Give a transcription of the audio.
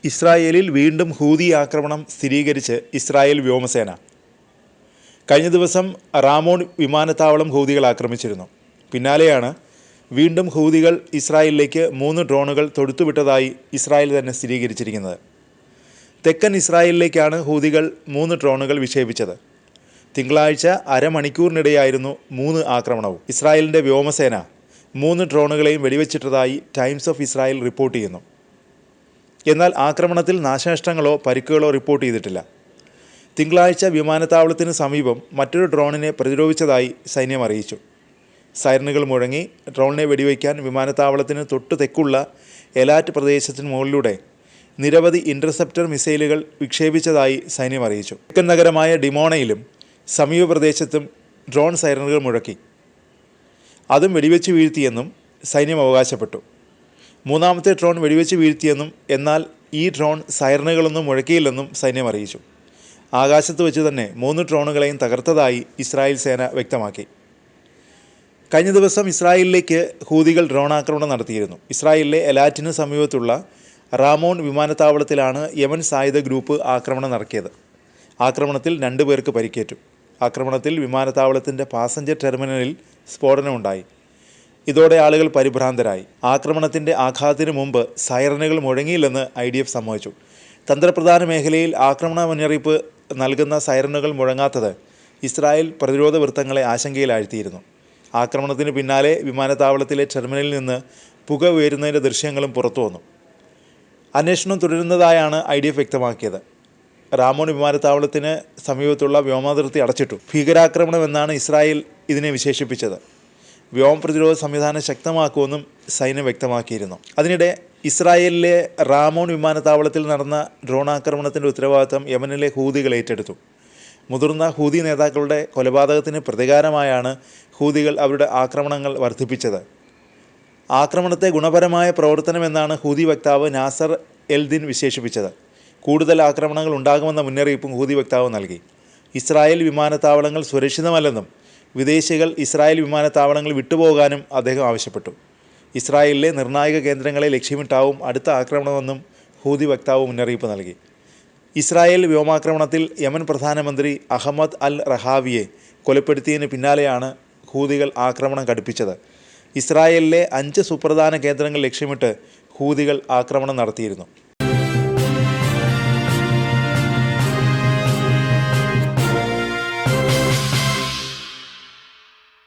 ഇസ്രായേലിൽ വീണ്ടും ഹൂതി ആക്രമണം സ്ഥിരീകരിച്ച് ഇസ്രായേൽ വ്യോമസേന. കഴിഞ്ഞ ദിവസം റാമോൺ വിമാനത്താവളം ഹൂതികൾ ആക്രമിച്ചിരുന്നു. പിന്നാലെയാണ് വീണ്ടും ഹൂതികൾ ഇസ്രായേലിലേക്ക് 3 ഡ്രോണുകൾ തൊടുത്തുവിട്ടതായി ഇസ്രായേൽ തന്നെ സ്ഥിരീകരിച്ചിരിക്കുന്നത്. തെക്കൻ ഇസ്രായേലിലേക്കാണ് ഹൂതികൾ 3 ഡ്രോണുകൾ വിക്ഷേപിച്ചത്. തിങ്കളാഴ്ച അരമണിക്കൂറിനിടെയായിരുന്നു 3 ആക്രമണവും. ഇസ്രായേലിൻ്റെ വ്യോമസേന 3 ഡ്രോണുകളെയും വെടിവെച്ചിട്ടതായി ടൈംസ് ഓഫ് ഇസ്രായേൽ റിപ്പോർട്ട് ചെയ്യുന്നു. എന്നാൽ ആക്രമണത്തിൽ നാശനഷ്ടങ്ങളോ പരിക്കുകളോ റിപ്പോർട്ട് ചെയ്തിട്ടില്ല. തിങ്കളാഴ്ച വിമാനത്താവളത്തിന് സമീപം മറ്റൊരു ഡ്രോണിനെ പ്രതിരോധിച്ചതായി സൈന്യം അറിയിച്ചു. സൈറനുകൾ മുഴങ്ങി ഡ്രോണിനെ വെടിവയ്ക്കാൻ വിമാനത്താവളത്തിന് തൊട്ടു തെക്കുള്ള എലാറ്റ് പ്രദേശത്തിന് മുകളിലൂടെ നിരവധി ഇൻ്റർസെപ്റ്റർ മിസൈലുകൾ വിക്ഷേപിച്ചതായി സൈന്യം അറിയിച്ചു. തെക്കൻ നഗരമായ ഡിമോണയിലും സമീപ പ്രദേശത്തും ഡ്രോൺ സൈറനുകൾ മുഴക്കി. അതും വെടിവെച്ച് വീഴ്ത്തിയെന്നും സൈന്യം അവകാശപ്പെട്ടു. 3ാമത്തെ ഡ്രോൺ വെടിവെച്ച് വീഴ്ത്തിയെന്നും എന്നാൽ ഈ ഡ്രോൺ സൈറനുകളൊന്നും മുഴക്കിയില്ലെന്നും സൈന്യം അറിയിച്ചു. ആകാശത്ത് വെച്ച് തന്നെ 3 ഡ്രോണുകളെയും തകർത്തതായി ഇസ്രായേൽ സേന വ്യക്തമാക്കി. കഴിഞ്ഞ ദിവസം ഇസ്രായേലിലേക്ക് ഹൂതികൾ ഡ്രോൺ ആക്രമണം നടത്തിയിരുന്നു. ഇസ്രായേലിലെ എലാറ്റിന് സമീപത്തുള്ള റാമോൺ വിമാനത്താവളത്തിലാണ് യമൻ സായുധ ഗ്രൂപ്പ് ആക്രമണം നടത്തിയത്. ആക്രമണത്തിൽ 2 പേർക്ക് പരിക്കേറ്റു. ആക്രമണത്തിൽ വിമാനത്താവളത്തിൻ്റെ പാസഞ്ചർ ടെർമിനലിൽ സ്ഫോടനമുണ്ടായി. ഇതോടെ ആളുകൾ പരിഭ്രാന്തരായി. ആക്രമണത്തിൻ്റെ ആഘാതത്തിന് മുമ്പ് സൈറനുകൾ മുഴങ്ങിയില്ലെന്ന് IDF സമ്മതിച്ചു. തന്ത്രപ്രധാന മേഖലയിൽ ആക്രമണ മുന്നറിയിപ്പ് നൽകുന്ന സൈറനുകൾ മുഴങ്ങാത്തത് ഇസ്രായേൽ പ്രതിരോധ വൃത്തങ്ങളെ ആശങ്കയിലാഴ്ത്തിയിരുന്നു. ആക്രമണത്തിന് പിന്നാലെ വിമാനത്താവളത്തിലെ ടെർമിനലിൽ നിന്ന് പുക ഉയരുന്നതിൻ്റെ ദൃശ്യങ്ങളും പുറത്തുവന്നു. അന്വേഷണം തുടരുന്നതായാണ് IDF വ്യക്തമാക്കിയത്. റാമോൺ വിമാനത്താവളത്തിന് സമീപത്തുള്ള വ്യോമാതിർത്തി അടച്ചിട്ടു. ഭീകരാക്രമണമെന്നാണ് ഇസ്രായേൽ ഇതിനെ വിശേഷിപ്പിച്ചത്. വ്യോമ പ്രതിരോധ സംവിധാനം ശക്തമാക്കുമെന്നും സൈന്യം വ്യക്തമാക്കിയിരുന്നു. അതിനിടെ ഇസ്രായേലിലെ റാമോൺ വിമാനത്താവളത്തിൽ നടന്ന ഡ്രോൺ ആക്രമണത്തിൻ്റെ ഉത്തരവാദിത്തം യമനിലെ ഹൂതികൾ ഏറ്റെടുത്തു. മുതിർന്ന ഹൂതി നേതാക്കളുടെ കൊലപാതകത്തിന് പ്രതികാരമായാണ് ഹൂതികൾ അവരുടെ ആക്രമണങ്ങൾ വർദ്ധിപ്പിച്ചത്. ആക്രമണത്തെ ഗുണപരമായ പ്രവർത്തനമെന്നാണ് ഹൂതി വക്താവ് നാസർ എൽദിൻ വിശേഷിപ്പിച്ചത്. കൂടുതൽ ആക്രമണങ്ങൾ ഉണ്ടാകുമെന്ന മുന്നറിയിപ്പും ഹൂതി വക്താവ് നൽകി. ഇസ്രായേൽ വിമാനത്താവളങ്ങൾ സുരക്ഷിതമല്ലെന്നും വിദേശികൾ ഇസ്രായേൽ വിമാനത്താവളങ്ങൾ വിട്ടുപോകാനും അദ്ദേഹം ആവശ്യപ്പെട്ടു. ഇസ്രായേലിലെ നിർണായക കേന്ദ്രങ്ങളെ ലക്ഷ്യമിട്ടാവും അടുത്ത ആക്രമണമെന്നും ഹൂതി വക്താവ് മുന്നറിയിപ്പ് നൽകി. ഇസ്രായേൽ വ്യോമാക്രമണത്തിൽ യമൻ പ്രധാനമന്ത്രി അഹമ്മദ് അൽ റഹാവിയെ കൊലപ്പെടുത്തിയതിന് പിന്നാലെയാണ് ഹൂതികൾ ആക്രമണം കടുപ്പിച്ചത്. ഇസ്രായേലിലെ 5 സുപ്രധാന കേന്ദ്രങ്ങൾ ലക്ഷ്യമിട്ട് ഹൂതികൾ ആക്രമണം നടത്തിയിരുന്നു.